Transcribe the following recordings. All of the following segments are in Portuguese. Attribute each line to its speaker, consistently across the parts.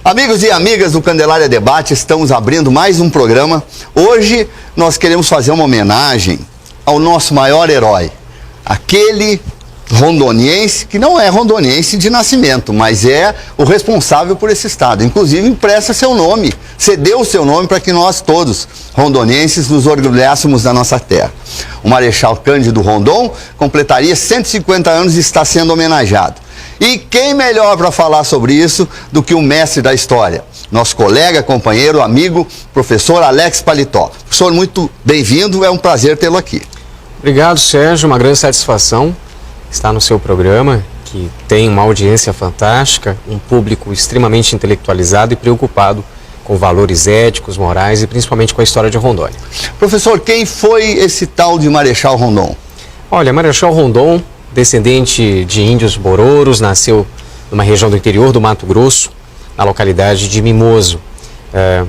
Speaker 1: Amigos e amigas do Candelária Debate, estamos abrindo mais um programa. Hoje nós queremos fazer uma homenagem ao nosso maior herói, aquele rondoniense que não é rondoniense de nascimento, mas é o responsável por esse estado. Inclusive empresta seu nome, cedeu o seu nome para que nós todos, rondonienses, nos orgulhássemos da nossa terra. O Marechal Cândido Rondon completaria 150 anos e está sendo homenageado. E quem melhor para falar sobre isso do que o mestre da história? Nosso colega, companheiro, amigo, professor Alex Paletó. Professor, muito bem-vindo, é um prazer tê-lo aqui.
Speaker 2: Obrigado, Sérgio, uma grande satisfação estar no seu programa, que tem uma audiência fantástica, um público extremamente intelectualizado e preocupado com valores éticos, morais e principalmente com a história de Rondônia.
Speaker 1: Professor, quem foi esse tal de Marechal Rondon?
Speaker 2: Olha, Marechal Rondon, descendente de índios bororos, nasceu numa região do interior do Mato Grosso, na localidade de Mimoso.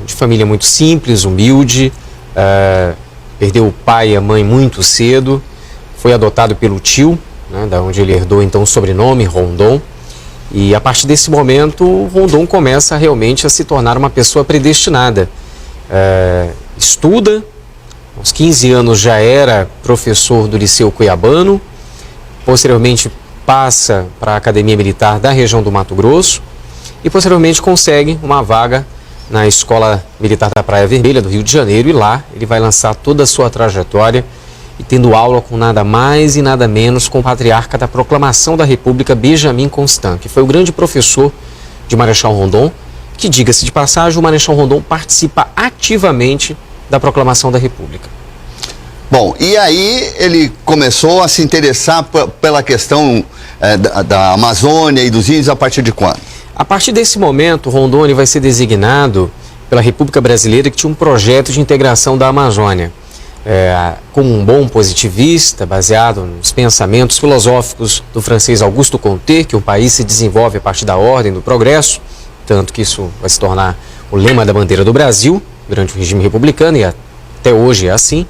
Speaker 2: De família muito simples, humilde, perdeu o pai e a mãe muito cedo, foi adotado pelo tio, né, da onde ele herdou então o sobrenome Rondon, e a partir desse momento Rondon começa realmente a se tornar uma pessoa predestinada. Estuda, aos 15 anos já era professor do Liceu Cuiabano, posteriormente passa para a Academia Militar da região do Mato Grosso e posteriormente consegue uma vaga na Escola Militar da Praia Vermelha do Rio de Janeiro, e lá ele vai lançar toda a sua trajetória e tendo aula com nada mais e nada menos com o patriarca da Proclamação da República, Benjamin Constant, que foi o grande professor de Marechal Rondon, que, diga-se de passagem, o Marechal Rondon participa ativamente da Proclamação da República.
Speaker 1: Bom, e aí ele começou a se interessar pela questão da Amazônia e dos índios a partir de quando?
Speaker 2: A partir desse momento, Rondon vai ser designado pela República Brasileira, que tinha um projeto de integração da Amazônia. Como um bom positivista, baseado nos pensamentos filosóficos do francês Auguste Comte, que o país se desenvolve a partir da ordem do progresso, tanto que isso vai se tornar o lema da bandeira do Brasil durante o regime republicano, e até hoje é assim.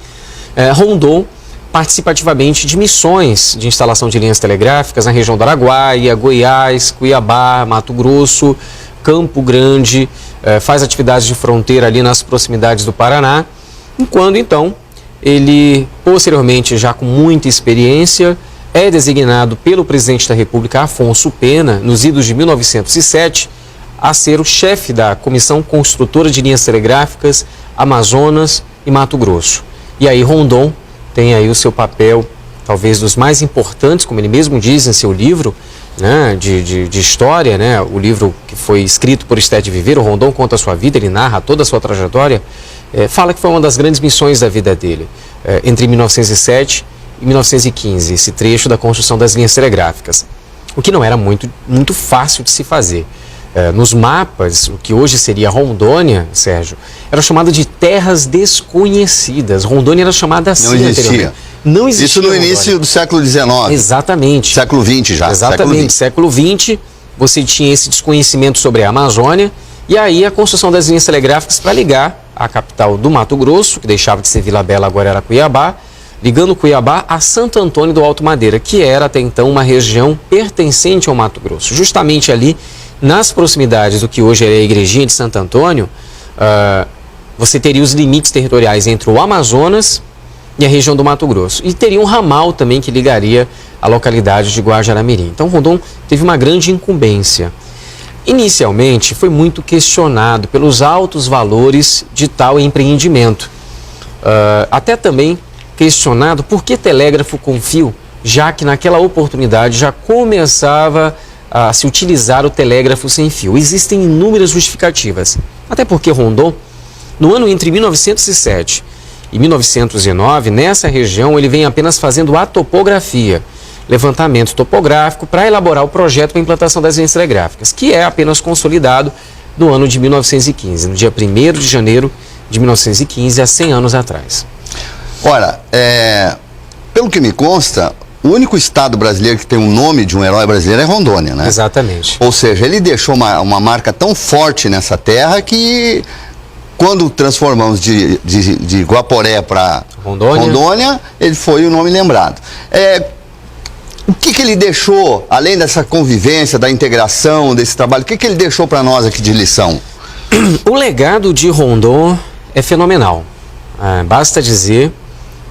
Speaker 2: Rondon participa ativamente de missões de instalação de linhas telegráficas na região do Araguaia, Goiás, Cuiabá, Mato Grosso, Campo Grande, faz atividades de fronteira ali nas proximidades do Paraná, enquanto então ele, posteriormente, já com muita experiência, é designado pelo presidente da República, Afonso Pena, nos idos de 1907, a ser o chefe da Comissão Construtora de Linhas Telegráficas Amazonas e Mato Grosso. E aí Rondon tem aí o seu papel, talvez dos mais importantes, como ele mesmo diz em seu livro, né, de história, né, o livro que foi escrito por Esther de Viveiro. Rondon conta a sua vida, ele narra toda a sua trajetória, fala que foi uma das grandes missões da vida dele, entre 1907 e 1915, esse trecho da construção das linhas telegráficas, o que não era muito fácil de se fazer. Nos mapas, o que hoje seria Rondônia, Sérgio, era chamado de terras desconhecidas. Rondônia era chamada assim anteriormente. Não existia.
Speaker 1: Isso no início do século XIX.
Speaker 2: Exatamente.
Speaker 1: Século XX já.
Speaker 2: Exatamente. Século XX, você tinha esse desconhecimento sobre a Amazônia, e aí a construção das linhas telegráficas para ligar a capital do Mato Grosso, que deixava de ser Vila Bela, agora era Cuiabá, ligando Cuiabá a Santo Antônio do Alto Madeira, que era até então uma região pertencente ao Mato Grosso. Justamente ali, nas proximidades do que hoje é a Igrejinha de Santo Antônio, você teria os limites territoriais entre o Amazonas e a região do Mato Grosso. E teria um ramal também que ligaria a localidade de Guajará-Mirim. Então Rondon teve uma grande incumbência. Inicialmente foi muito questionado pelos altos valores de tal empreendimento. Até também questionado por que telégrafo com fio, já que naquela oportunidade já começava a se utilizar o telégrafo sem fio. Existem inúmeras justificativas, até porque Rondon, no ano entre 1907 e 1909, nessa região ele vem apenas fazendo a topografia, levantamento topográfico para elaborar o projeto para a implantação das linhas telegráficas, que é apenas consolidado no ano de 1915, no dia 1º de janeiro de 1915, há 100 anos atrás.
Speaker 1: Ora, pelo que me consta, o único estado brasileiro que tem o nome de um herói brasileiro é Rondônia, né?
Speaker 2: Exatamente.
Speaker 1: Ou seja, ele deixou uma marca tão forte nessa terra que, quando transformamos de Guaporé para Rondônia, ele foi o nome lembrado. O que ele deixou, além dessa convivência, da integração, desse trabalho, o que ele deixou para nós aqui de lição?
Speaker 2: O legado de Rondon é fenomenal. Basta dizer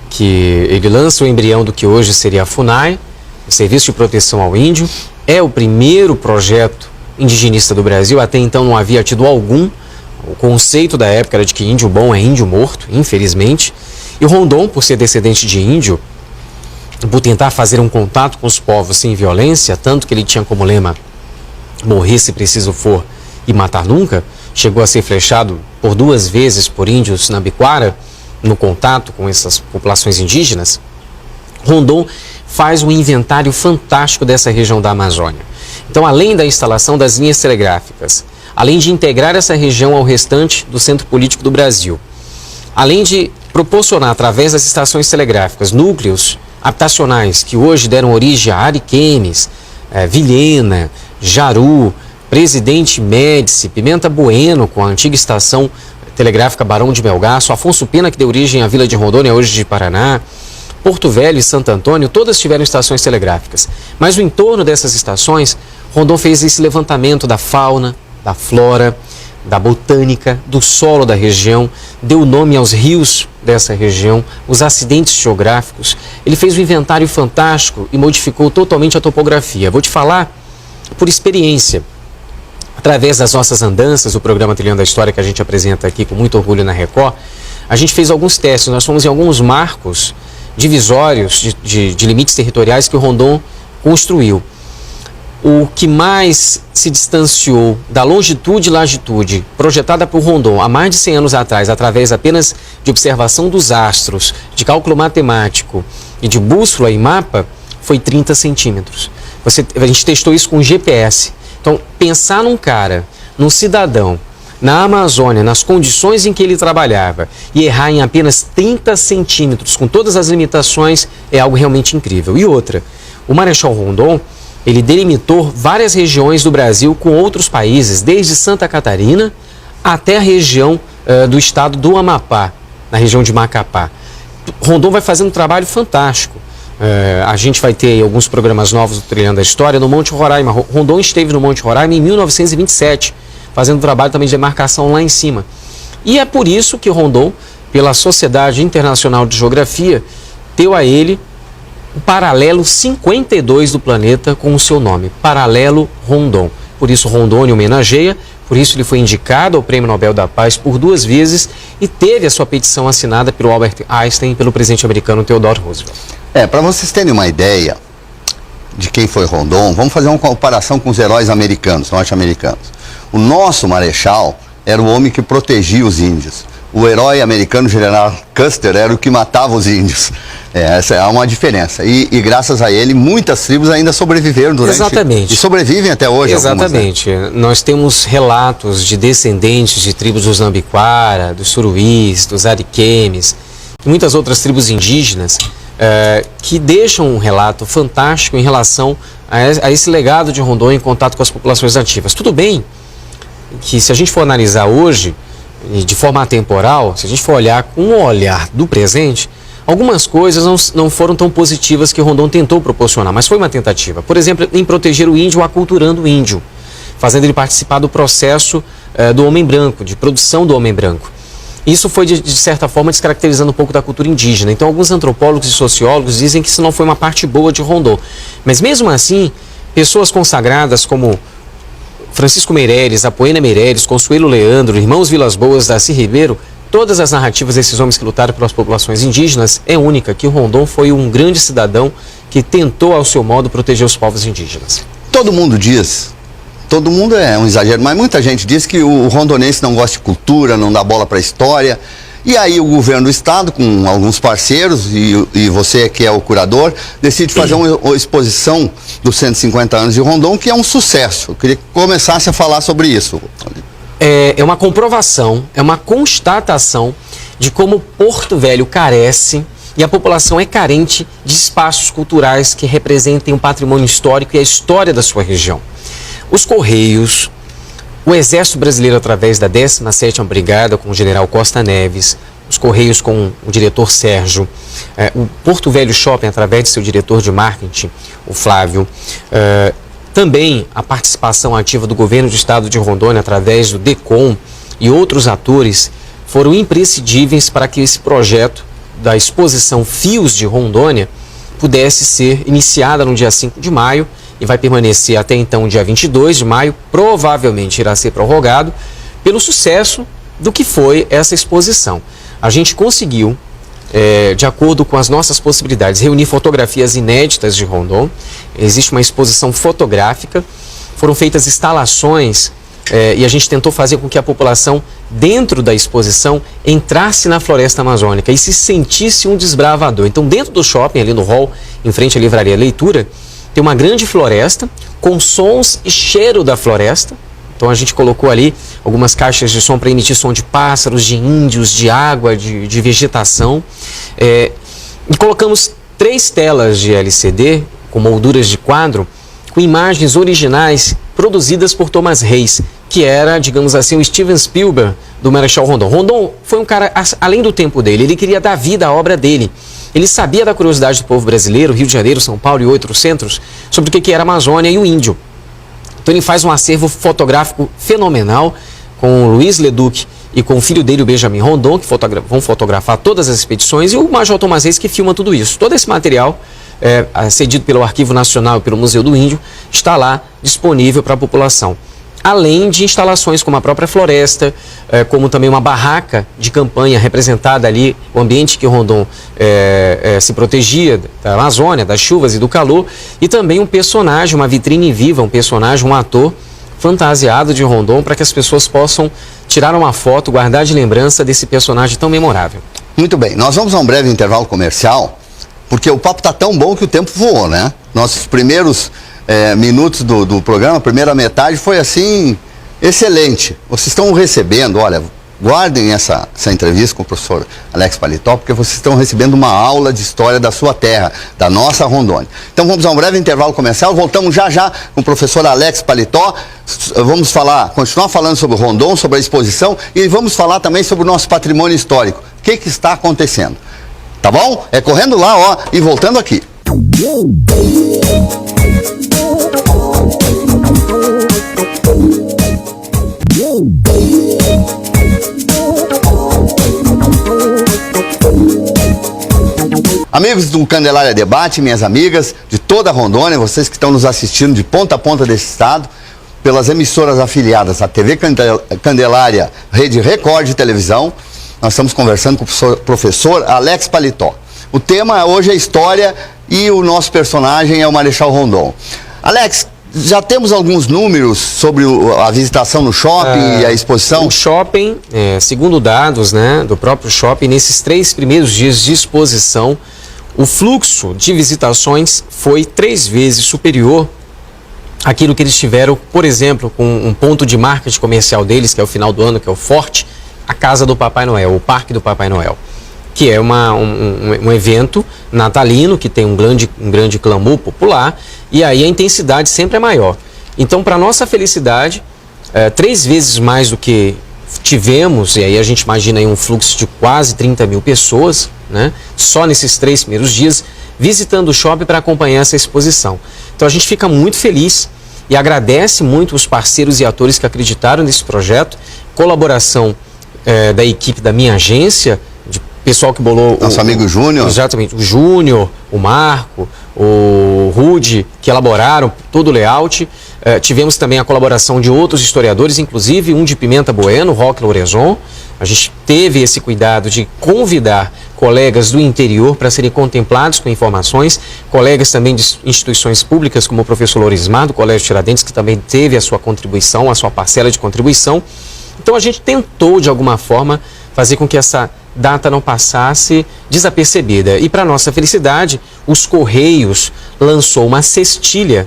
Speaker 2: que ele lança o embrião do que hoje seria a FUNAI, o Serviço de Proteção ao Índio, é o primeiro projeto indigenista do Brasil, até então não havia tido algum. O conceito da época era de que índio bom é índio morto, infelizmente. E o Rondon, por ser descendente de índio, por tentar fazer um contato com os povos sem violência, tanto que ele tinha como lema morrer se preciso for e matar nunca, chegou a ser flechado por 2 vezes por índios na Biquara, no contato com essas populações indígenas. Rondon faz um inventário fantástico dessa região da Amazônia. Então, além da instalação das linhas telegráficas, além de integrar essa região ao restante do centro político do Brasil, além de proporcionar, através das estações telegráficas, núcleos habitacionais que hoje deram origem a Ariquemes, Vilhena, Jaru, Presidente Médici, Pimenta Bueno, com a antiga estação telegráfica Barão de Melgaço, Afonso Pena, que deu origem à Vila de Rondônia, hoje de Paraná, Porto Velho e Santo Antônio, todas tiveram estações telegráficas. Mas no entorno dessas estações, Rondon fez esse levantamento da fauna, da flora, da botânica, do solo da região, deu nome aos rios dessa região, os acidentes geográficos. Ele fez um inventário fantástico e modificou totalmente a topografia. Vou te falar por experiência. Através das nossas andanças, o programa Trilhando a História que a gente apresenta aqui com muito orgulho na Record, a gente fez alguns testes, nós fomos em alguns marcos divisórios de limites territoriais que o Rondon construiu. O que mais se distanciou da longitude e latitude projetada por Rondon há mais de 100 anos atrás, através apenas de observação dos astros, de cálculo matemático e de bússola e mapa, foi 30 centímetros. A gente testou isso com GPS. Então, pensar num cara, num cidadão, na Amazônia, nas condições em que ele trabalhava, e errar em apenas 30 centímetros, com todas as limitações, é algo realmente incrível. E outra, o Marechal Rondon, ele delimitou várias regiões do Brasil com outros países, desde Santa Catarina até a região do estado do Amapá, na região de Macapá. Rondon vai fazendo um trabalho fantástico. A gente vai ter alguns programas novos do Trilhando a História no Monte Roraima. Rondon esteve no Monte Roraima em 1927, fazendo um trabalho também de demarcação lá em cima. E é por isso que Rondon, pela Sociedade Internacional de Geografia, deu a ele o paralelo 52 do planeta com o seu nome, Paralelo Rondon. Por isso Rondônia homenageia, por isso ele foi indicado ao Prêmio Nobel da Paz por 2 vezes e teve a sua petição assinada pelo Albert Einstein e pelo presidente americano Theodore Roosevelt.
Speaker 1: Para vocês terem uma ideia de quem foi Rondon, vamos fazer uma comparação com os heróis americanos, norte-americanos. O nosso Marechal era o homem que protegia os índios. O herói americano, General Custer, era o que matava os índios. Essa é uma diferença. E graças a ele, muitas tribos ainda sobreviveram durante...
Speaker 2: Exatamente.
Speaker 1: E sobrevivem até hoje.
Speaker 2: Exatamente.
Speaker 1: Algumas, né?
Speaker 2: Nós temos relatos de descendentes de tribos dos Nambiquara, dos Suruís, dos Ariquemes, e muitas outras tribos indígenas, que deixam um relato fantástico em relação a esse legado de Rondon em contato com as populações nativas. Tudo bem que, se a gente for analisar hoje, de forma atemporal, se a gente for olhar com um olhar do presente, algumas coisas não foram tão positivas que Rondon tentou proporcionar, mas foi uma tentativa. Por exemplo, em proteger o índio, aculturando o índio, fazendo ele participar do processo do homem branco, de produção do homem branco. Isso foi, de certa forma, descaracterizando um pouco da cultura indígena. Então, alguns antropólogos e sociólogos dizem que isso não foi uma parte boa de Rondon. Mas, mesmo assim, pessoas consagradas como Francisco Meireles, Apoena Meireles, Consuelo Leandro, Irmãos Vilas Boas, Darcy Ribeiro, todas as narrativas desses homens que lutaram pelas populações indígenas é única, que Rondon foi um grande cidadão que tentou, ao seu modo, proteger os povos indígenas.
Speaker 1: Todo mundo diz, todo mundo é um exagero, mas muita gente diz que o rondonense não gosta de cultura, não dá bola para a história. E aí o governo do estado, com alguns parceiros, e você que é o curador, decide fazer uma exposição dos 150 anos de Rondon, que é um sucesso. Eu queria que começasse a falar sobre isso.
Speaker 2: É uma comprovação, é uma constatação de como Porto Velho carece e a população é carente de espaços culturais que representem o patrimônio histórico e a história da sua região. Os Correios, o Exército Brasileiro, através da 17ª Brigada, com o general Costa Neves, os Correios com o diretor Sérgio, o Porto Velho Shopping através de seu diretor de marketing, o Flávio, também a participação ativa do governo do estado de Rondônia através do DECOM e outros atores foram imprescindíveis para que esse projeto da exposição Fios de Rondônia pudesse ser iniciada no dia 5 de maio e vai permanecer até então, dia 22 de maio, provavelmente irá ser prorrogado pelo sucesso do que foi essa exposição. A gente conseguiu, de acordo com as nossas possibilidades, reunir fotografias inéditas de Rondon. Existe uma exposição fotográfica, foram feitas instalações e a gente tentou fazer com que a população, dentro da exposição, entrasse na floresta amazônica e se sentisse um desbravador. Então, dentro do shopping, ali no hall, em frente à Livraria Leitura, tem uma grande floresta com sons e cheiro da floresta. Então a gente colocou ali algumas caixas de som para emitir som de pássaros, de índios, de água, de vegetação. E colocamos 3 telas de LCD com molduras de quadro, com imagens originais produzidas por Thomas Reis, que era, digamos assim, o Steven Spielberg do Marechal Rondon. Rondon foi um cara, além do tempo dele, ele queria dar vida à obra dele. Ele sabia da curiosidade do povo brasileiro, Rio de Janeiro, São Paulo e outros centros, sobre o que era a Amazônia e o índio. Então ele faz um acervo fotográfico fenomenal com o Luiz Leduc e com o filho dele, o Benjamin Rondon, que vão fotografar todas as expedições, e o Major Thomas Reis, que filma tudo isso. Todo esse material, cedido pelo Arquivo Nacional e pelo Museu do Índio, está lá disponível para a população. Além de instalações como a própria floresta, como também uma barraca de campanha representada ali, o ambiente que Rondon se protegia da Amazônia, das chuvas e do calor, e também um personagem, uma vitrine viva, um personagem, um ator fantasiado de Rondon, para que as pessoas possam tirar uma foto, guardar de lembrança desse personagem tão memorável.
Speaker 1: Muito bem, nós vamos a um breve intervalo comercial, porque o papo está tão bom que o tempo voou, né? Nossos primeiros minutos do programa, a primeira metade foi assim, excelente. Vocês estão recebendo, olha, guardem essa entrevista com o professor Alex Paletó, porque vocês estão recebendo uma aula de história da sua terra, da nossa Rondônia. Então vamos a um breve intervalo comercial, voltamos já com o professor Alex Paletó, vamos continuar falando sobre o Rondon, sobre a exposição, e vamos falar também sobre o nosso patrimônio histórico. O que está acontecendo? Tá bom? É correndo lá, ó, e voltando aqui. Amigos do Candelária Debate, minhas amigas de toda a Rondônia, vocês que estão nos assistindo de ponta a ponta desse estado, pelas emissoras afiliadas à TV Candelária, Rede Record de televisão, nós estamos conversando com o professor Alex Paletó. O tema hoje é história e o nosso personagem é o Marechal Rondon. Alex, já temos alguns números sobre a visitação no shopping e a exposição?
Speaker 2: O shopping, segundo dados, né, do próprio shopping, nesses 3 primeiros dias de exposição, o fluxo de visitações foi 3 vezes superior àquilo que eles tiveram, por exemplo, com um ponto de marketing comercial deles, que é o final do ano, que é o Forte, a Casa do Papai Noel, o Parque do Papai Noel, que é um evento natalino que tem um grande clamor popular, e aí a intensidade sempre é maior. Então, para nossa felicidade, 3 vezes mais do que tivemos, e aí a gente imagina aí um fluxo de quase 30 mil pessoas, né, só nesses 3 primeiros dias, visitando o shopping para acompanhar essa exposição. Então a gente fica muito feliz e agradece muito os parceiros e atores que acreditaram nesse projeto, colaboração da equipe da minha agência, de pessoal que bolou...
Speaker 1: Nosso amigo Júnior.
Speaker 2: Exatamente, o Júnior, o Marco, o Rude, que elaboraram todo o layout. Tivemos também a colaboração de outros historiadores, inclusive um de Pimenta Bueno, Roque Lorenzon. A gente teve esse cuidado de convidar colegas do interior para serem contemplados com informações, colegas também de instituições públicas, como o professor Lorismar, do Colégio Tiradentes, que também teve a sua contribuição, a sua parcela de contribuição. Então a gente tentou, de alguma forma, fazer com que essa data não passasse desapercebida. E, para nossa felicidade, os Correios lançou uma cestilha,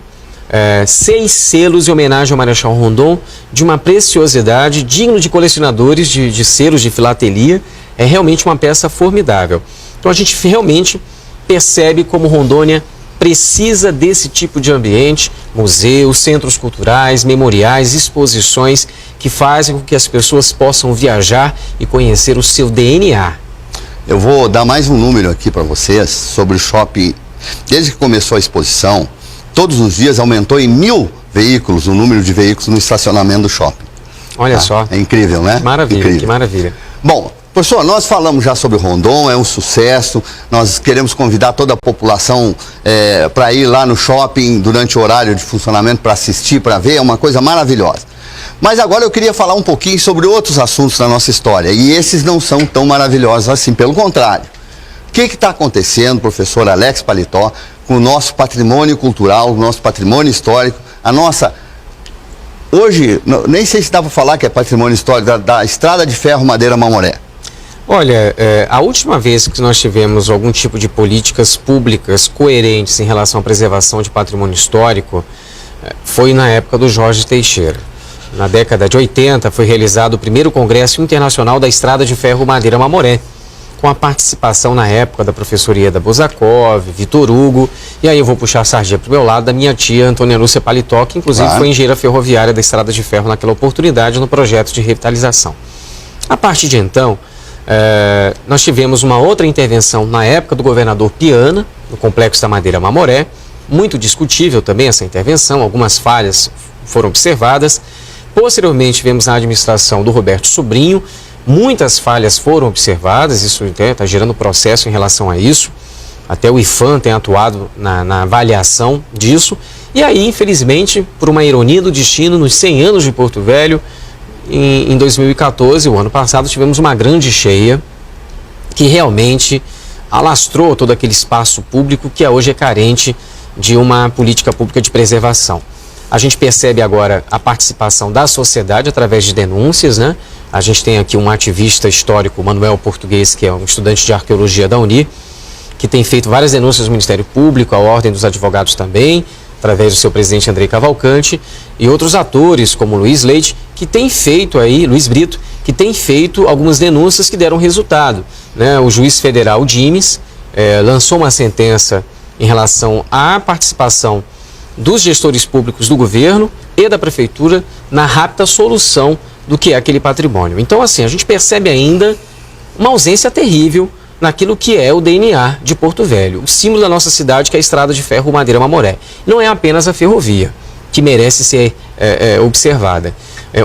Speaker 2: 6 selos em homenagem ao Marechal Rondon, de uma preciosidade, digno de colecionadores de selos de filatelia. É realmente uma peça formidável. Então a gente realmente percebe como Rondônia precisa desse tipo de ambiente, museus, centros culturais, memoriais, exposições que fazem com que as pessoas possam viajar e conhecer o seu DNA.
Speaker 1: Eu vou dar mais um número aqui para vocês sobre o shopping. Desde que começou a exposição, todos os dias aumentou em 1.000 veículos o número de veículos no estacionamento do shopping.
Speaker 2: Olha só.
Speaker 1: É incrível, né?
Speaker 2: Que maravilha,
Speaker 1: incrível.
Speaker 2: Que maravilha.
Speaker 1: Bom, professor, nós falamos já sobre o Rondon, é um sucesso. Nós queremos convidar toda a população para ir lá no shopping durante o horário de funcionamento para assistir, para ver, é uma coisa maravilhosa. Mas agora eu queria falar um pouquinho sobre outros assuntos da nossa história, e esses não são tão maravilhosos assim, pelo contrário. O que está acontecendo, professor Alex Paletó, com o nosso patrimônio cultural, o nosso patrimônio histórico, a nossa... Hoje, nem sei se dá para falar que é patrimônio histórico, da Estrada de Ferro Madeira Mamoré.
Speaker 2: Olha, a última vez que nós tivemos algum tipo de políticas públicas coerentes em relação à preservação de patrimônio histórico foi na época do Jorge Teixeira. Na década de 80 foi realizado o primeiro Congresso Internacional da Estrada de Ferro Madeira Mamoré, com a participação na época da professora Ieda Bozakov, Vitor Hugo, e aí eu vou puxar a sardinha para o meu lado da minha tia Antônia Lúcia Paletó, que inclusive foi engenheira ferroviária da Estrada de Ferro naquela oportunidade no projeto de revitalização. A partir de então, nós tivemos uma outra intervenção na época do governador Piana, no Complexo da Madeira Mamoré, muito discutível também essa intervenção, algumas falhas foram observadas. Posteriormente tivemos a administração do Roberto Sobrinho, muitas falhas foram observadas, isso está gerando processo em relação a isso. Até o IFAM tem atuado na avaliação disso. E aí, infelizmente, por uma ironia do destino, nos 100 anos de Porto Velho, em 2014, o ano passado, tivemos uma grande cheia que realmente alastrou todo aquele espaço público que hoje é carente de uma política pública de preservação. A gente percebe agora a participação da sociedade através de denúncias, né? A gente tem aqui um ativista histórico, Manuel Português, que é um estudante de arqueologia da UNI, que tem feito várias denúncias no Ministério Público, a Ordem dos Advogados também, através do seu presidente Andrei Cavalcante, e outros atores, como Luiz Leite, que tem feito aí, Luiz Brito, que tem feito algumas denúncias que deram resultado, né? O juiz federal Dimes lançou uma sentença em relação à participação dos gestores públicos do governo e da prefeitura na rápida solução do que é aquele patrimônio. Então, assim, a gente percebe ainda uma ausência terrível naquilo que é o DNA de Porto Velho, o símbolo da nossa cidade, que é a Estrada de Ferro Madeira Mamoré. Não é apenas a ferrovia que merece ser observada.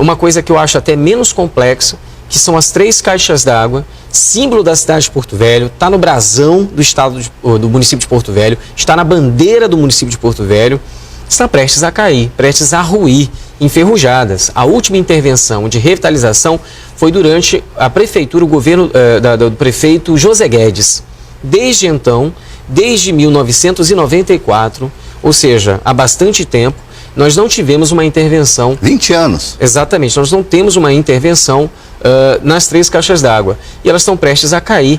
Speaker 2: Uma coisa que eu acho até menos complexa, que são as 3 caixas d'água, símbolo da cidade de Porto Velho, está no brasão do estado do município de Porto Velho, está na bandeira do município de Porto Velho, está prestes a cair, prestes a ruir, enferrujadas. A última intervenção de revitalização foi durante a prefeitura, o governo do prefeito José Guedes. Desde então, desde 1994, ou seja, há bastante tempo, nós não tivemos uma intervenção...
Speaker 1: 20 anos.
Speaker 2: Exatamente, nós não temos uma intervenção nas 3 caixas d'água. E elas estão prestes a cair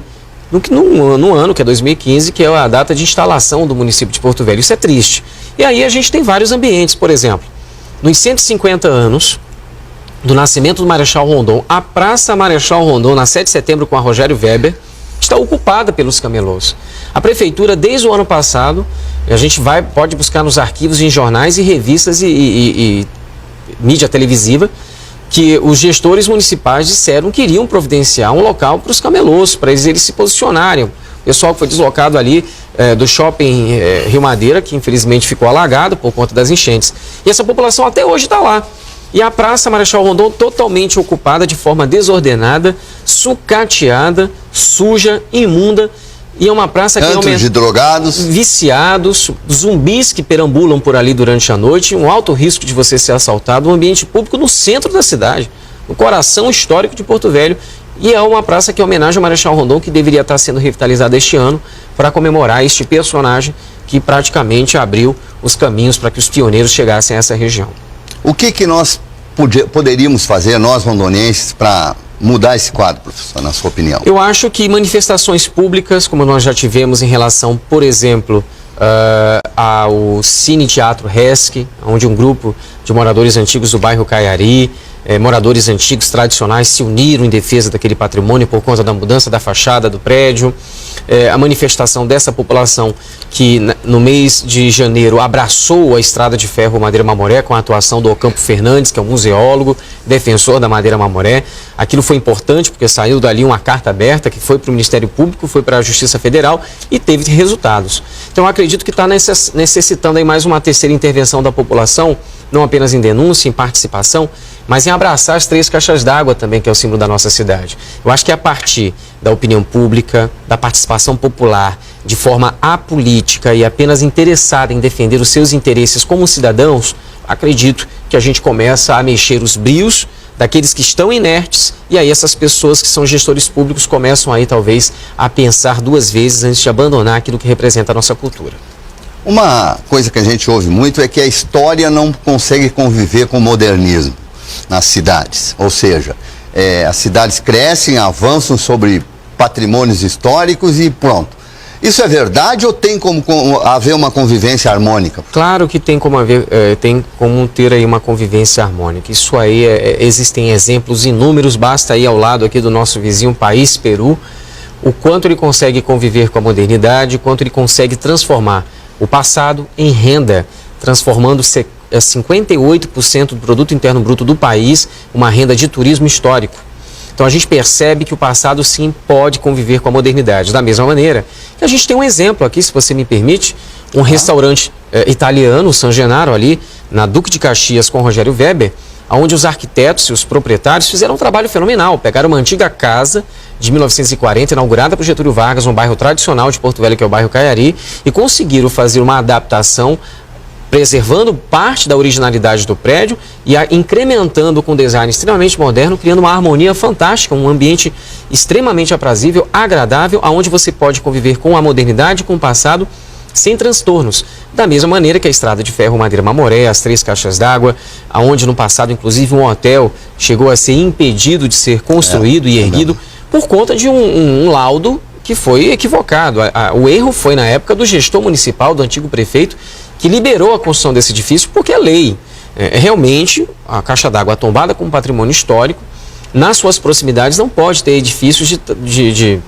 Speaker 2: no ano, que é 2015, que é a data de instalação do município de Porto Velho. Isso é triste. E aí a gente tem vários ambientes, por exemplo, nos 150 anos do nascimento do Marechal Rondon, a Praça Marechal Rondon, na 7 de setembro, com a Rogério Weber, está ocupada pelos camelôs. A prefeitura, desde o ano passado, a gente pode buscar nos arquivos, em jornais e revistas e mídia televisiva, que os gestores municipais disseram que iriam providenciar um local para os camelôs, para eles se posicionarem. O pessoal que foi deslocado ali do shopping Rio Madeira, que infelizmente ficou alagado por conta das enchentes. E essa população até hoje está lá. E a Praça Marechal Rondon totalmente ocupada, de forma desordenada, sucateada, suja, imunda. E é uma praça que
Speaker 1: Antros de drogados,
Speaker 2: viciados, zumbis que perambulam por ali durante a noite, um alto risco de você ser assaltado, um ambiente público no centro da cidade, no coração histórico de Porto Velho. E é uma praça que é homenagem ao Marechal Rondon, que deveria estar sendo revitalizada este ano para comemorar este personagem que praticamente abriu os caminhos para que os pioneiros chegassem a essa região.
Speaker 1: O que nós poderíamos fazer, nós rondonenses, para mudar esse quadro, professor, na sua opinião?
Speaker 2: Eu acho que manifestações públicas, como nós já tivemos em relação, por exemplo, ao Cine Teatro Resc, onde um grupo de moradores antigos do bairro Caiari moradores antigos, tradicionais, se uniram em defesa daquele patrimônio por conta da mudança da fachada do prédio. A manifestação dessa população que no mês de janeiro abraçou a Estrada de Ferro Madeira Mamoré com a atuação do Ocampo Fernandes, que é um museólogo, defensor da Madeira Mamoré. Aquilo foi importante porque saiu dali uma carta aberta que foi para o Ministério Público, foi para a Justiça Federal e teve resultados. Então eu acredito que está necessitando aí mais uma terceira intervenção da população, não apenas em denúncia, em participação, mas em abraçar as 3 caixas d'água também, que é o símbolo da nossa cidade. Eu acho que a partir da opinião pública, da participação popular, de forma apolítica e apenas interessada em defender os seus interesses como cidadãos, acredito que a gente começa a mexer os brios daqueles que estão inertes, e aí essas pessoas que são gestores públicos começam aí talvez a pensar 2 vezes antes de abandonar aquilo que representa a nossa cultura.
Speaker 1: Uma coisa que a gente ouve muito é que a história não consegue conviver com o modernismo nas cidades. Ou seja, as cidades crescem, avançam sobre patrimônios históricos e pronto. Isso é verdade ou tem como haver uma convivência harmônica?
Speaker 2: Claro que tem como ter aí uma convivência harmônica. Isso aí, existem exemplos inúmeros, basta ir ao lado aqui do nosso vizinho país, Peru, o quanto ele consegue conviver com a modernidade, o quanto ele consegue transformar o passado em renda, transformando 58% do produto interno bruto do país, uma renda de turismo histórico. Então a gente percebe que o passado sim pode conviver com a modernidade. Da mesma maneira que a gente tem um exemplo aqui, se você me permite, um restaurante italiano, o San Gennaro, ali na Duque de Caxias com Rogério Weber, onde os arquitetos e os proprietários fizeram um trabalho fenomenal. Pegaram uma antiga casa de 1940, inaugurada por Getúlio Vargas, um bairro tradicional de Porto Velho, que é o bairro Caiari, e conseguiram fazer uma adaptação, preservando parte da originalidade do prédio e incrementando com um design extremamente moderno, criando uma harmonia fantástica, um ambiente extremamente aprazível, agradável, onde você pode conviver com a modernidade, com o passado, sem transtornos. Da mesma maneira que a Estrada de Ferro Madeira Mamoré, as 3 caixas d'água, onde no passado, inclusive, um hotel chegou a ser impedido de ser construído e erguido por conta de um laudo que foi equivocado. O erro foi na época do gestor municipal, do antigo prefeito, que liberou a construção desse edifício porque é lei. Realmente, a caixa d'água tombada como patrimônio histórico, nas suas proximidades não pode ter edifícios de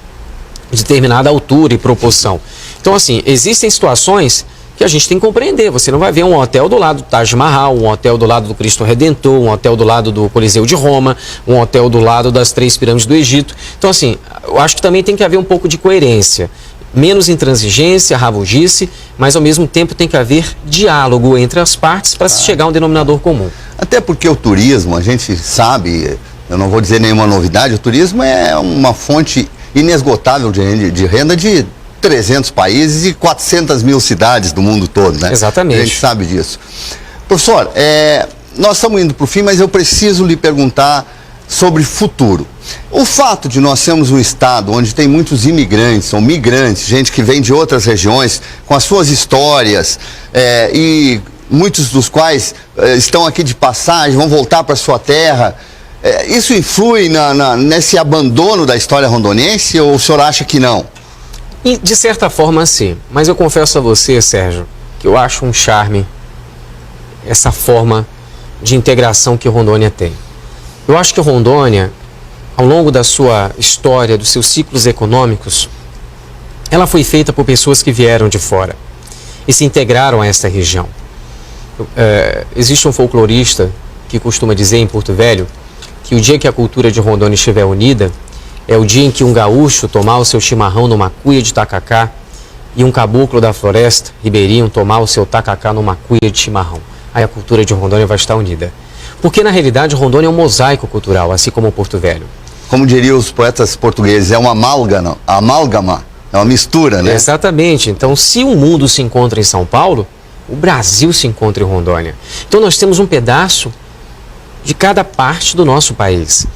Speaker 2: determinada altura e proporção. Então, assim, existem situações que a gente tem que compreender. Você não vai ver um hotel do lado do Taj Mahal, um hotel do lado do Cristo Redentor, um hotel do lado do Coliseu de Roma, um hotel do lado das 3 pirâmides do Egito. Então, assim, eu acho que também tem que haver um pouco de coerência. Menos intransigência, rabugice, mas ao mesmo tempo tem que haver diálogo entre as partes para se chegar a um denominador comum.
Speaker 1: Até porque o turismo, a gente sabe, eu não vou dizer nenhuma novidade, o turismo é uma fonte inesgotável de renda de 300 países e 400 mil cidades do mundo todo, né?
Speaker 2: Exatamente.
Speaker 1: A gente sabe disso. Professor, nós estamos indo para o fim, mas eu preciso lhe perguntar sobre futuro. O fato de nós sermos um estado onde tem muitos imigrantes, são migrantes, gente que vem de outras regiões, com as suas histórias, e muitos dos quais estão aqui de passagem, vão voltar para sua terra, isso influi nesse abandono da história rondoniense ou o senhor acha que não?
Speaker 2: E, de certa forma, sim. Mas eu confesso a você, Sérgio, que eu acho um charme essa forma de integração que Rondônia tem. Eu acho que Rondônia, ao longo da sua história, dos seus ciclos econômicos, ela foi feita por pessoas que vieram de fora e se integraram a esta região. Existe um folclorista que costuma dizer em Porto Velho que o dia que a cultura de Rondônia estiver unida é o dia em que um gaúcho tomar o seu chimarrão numa cuia de tacacá e um caboclo da floresta, ribeirinho, tomar o seu tacacá numa cuia de chimarrão. Aí a cultura de Rondônia vai estar unida. Porque, na realidade, Rondônia é um mosaico cultural, assim como o Porto Velho.
Speaker 1: Como diriam os poetas portugueses, é uma amálgama, é uma mistura, né?
Speaker 2: Exatamente. Então, se o mundo se encontra em São Paulo, o Brasil se encontra em Rondônia. Então, nós temos um pedaço de cada parte do nosso país.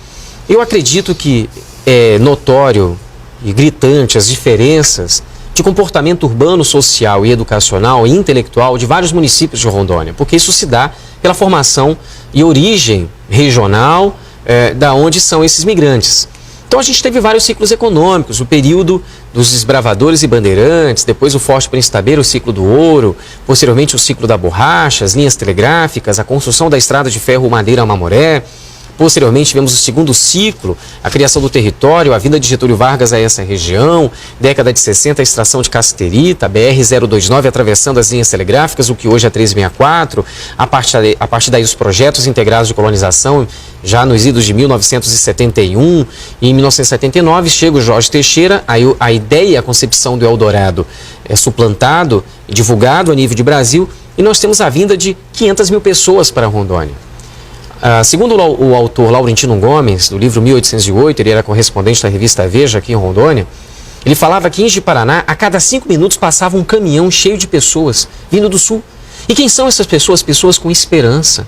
Speaker 2: Eu acredito que é notório e gritante as diferenças de comportamento urbano, social e educacional e intelectual de vários municípios de Rondônia, porque isso se dá pela formação e origem regional da onde são esses migrantes. Então a gente teve vários ciclos econômicos, o período dos desbravadores e bandeirantes, depois o Forte Príncipe Tabeiro, o ciclo do ouro, posteriormente o ciclo da borracha, as linhas telegráficas, a construção da Estrada de Ferro Madeira Mamoré, Posteriormente, tivemos o segundo ciclo, a criação do território, a vinda de Getúlio Vargas a essa região, década de 60, a extração de cassiterita, a BR-029 atravessando as linhas telegráficas, o que hoje é 364, a partir daí os projetos integrados de colonização, já nos idos de 1971 e em 1979 chega o Jorge Teixeira, aí a ideia, a concepção do Eldorado é suplantado e divulgado a nível de Brasil, e nós temos a vinda de 500 mil pessoas para Rondônia. Segundo o autor Laurentino Gomes, do livro 1808, ele era correspondente da revista Veja aqui em Rondônia, ele falava que em Ji-Paraná, a cada 5 minutos passava um caminhão cheio de pessoas vindo do sul. E quem são essas pessoas? Pessoas com esperança,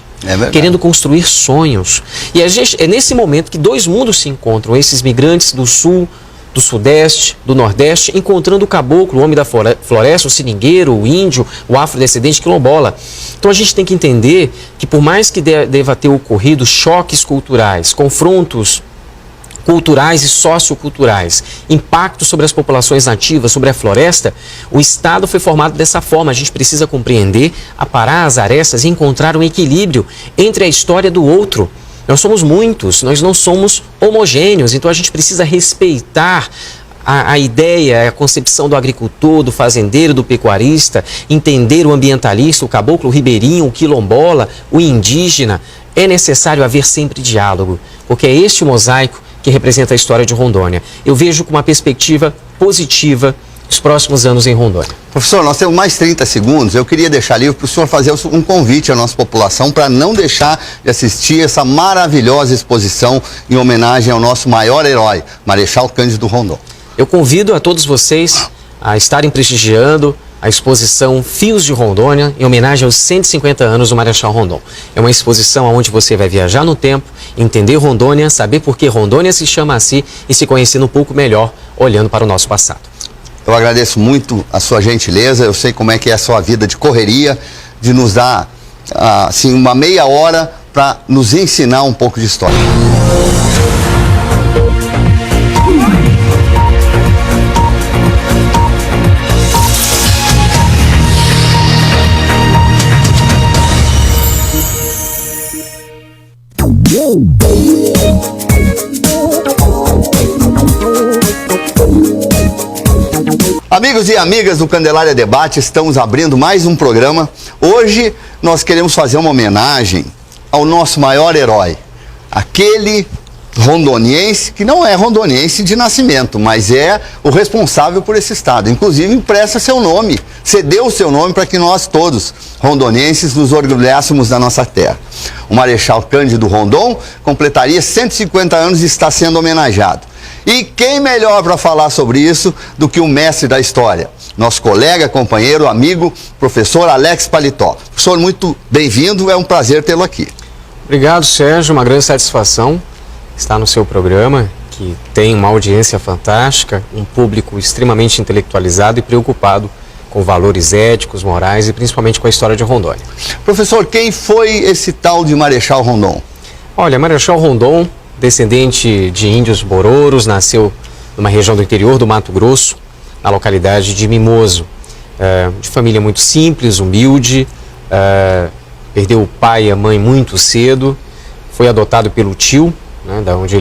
Speaker 2: querendo construir sonhos. E é nesse momento que dois mundos se encontram, esses migrantes do sul, do sudeste, do nordeste, encontrando o caboclo, o homem da floresta, o seringueiro, o índio, o afrodescendente quilombola. Então a gente tem que entender que por mais que deva ter ocorrido choques culturais, confrontos culturais e socioculturais, impacto sobre as populações nativas, sobre a floresta, o Estado foi formado dessa forma. A gente precisa compreender, aparar as arestas e encontrar um equilíbrio entre a história do outro. Nós somos muitos, nós não somos homogêneos, então a gente precisa respeitar a ideia, a concepção do agricultor, do fazendeiro, do pecuarista, entender o ambientalista, o caboclo, o ribeirinho, o quilombola, o indígena. É necessário haver sempre diálogo, porque é este o mosaico que representa a história de Rondônia. Eu vejo com uma perspectiva positiva os próximos anos em Rondônia.
Speaker 1: Professor, nós temos mais 30 segundos. Eu queria deixar livre para o senhor fazer um convite à nossa população para não deixar de assistir essa maravilhosa exposição em homenagem ao nosso maior herói, Marechal Cândido Rondon.
Speaker 2: Eu convido a todos vocês a estarem prestigiando a exposição Fios de Rondônia, em homenagem aos 150 anos do Marechal Rondon. É uma exposição onde você vai viajar no tempo, entender Rondônia, saber por que Rondônia se chama assim e se conhecendo um pouco melhor, olhando para o nosso passado.
Speaker 1: Eu agradeço muito a sua gentileza, eu sei como é que é a sua vida de correria, de nos dar assim, uma meia hora para nos ensinar um pouco de história. Amigos e amigas do Candelária Debate, estamos abrindo mais um programa. Hoje nós queremos fazer uma homenagem ao nosso maior herói, aquele rondoniense que não é rondoniense de nascimento, mas é o responsável por esse estado. Inclusive empresta seu nome, cedeu o seu nome para que nós todos, rondonienses, nos orgulhássemos da nossa terra. O Marechal Cândido Rondon completaria 150 anos e está sendo homenageado. E quem melhor para falar sobre isso do que o mestre da história? Nosso colega, companheiro, amigo, professor Alex Paletó. Professor, muito bem-vindo, é um prazer tê-lo aqui.
Speaker 2: Obrigado, Sérgio, uma grande satisfação estar no seu programa, que tem uma audiência fantástica, um público extremamente intelectualizado e preocupado com valores éticos, morais e principalmente com a história de Rondônia.
Speaker 1: Professor, quem foi esse tal de Marechal Rondon?
Speaker 2: Olha, Marechal Rondon, descendente de índios bororos, nasceu numa região do interior do Mato Grosso, na localidade de Mimoso. De família muito simples, humilde, perdeu o pai e a mãe muito cedo, foi adotado pelo tio, né, da onde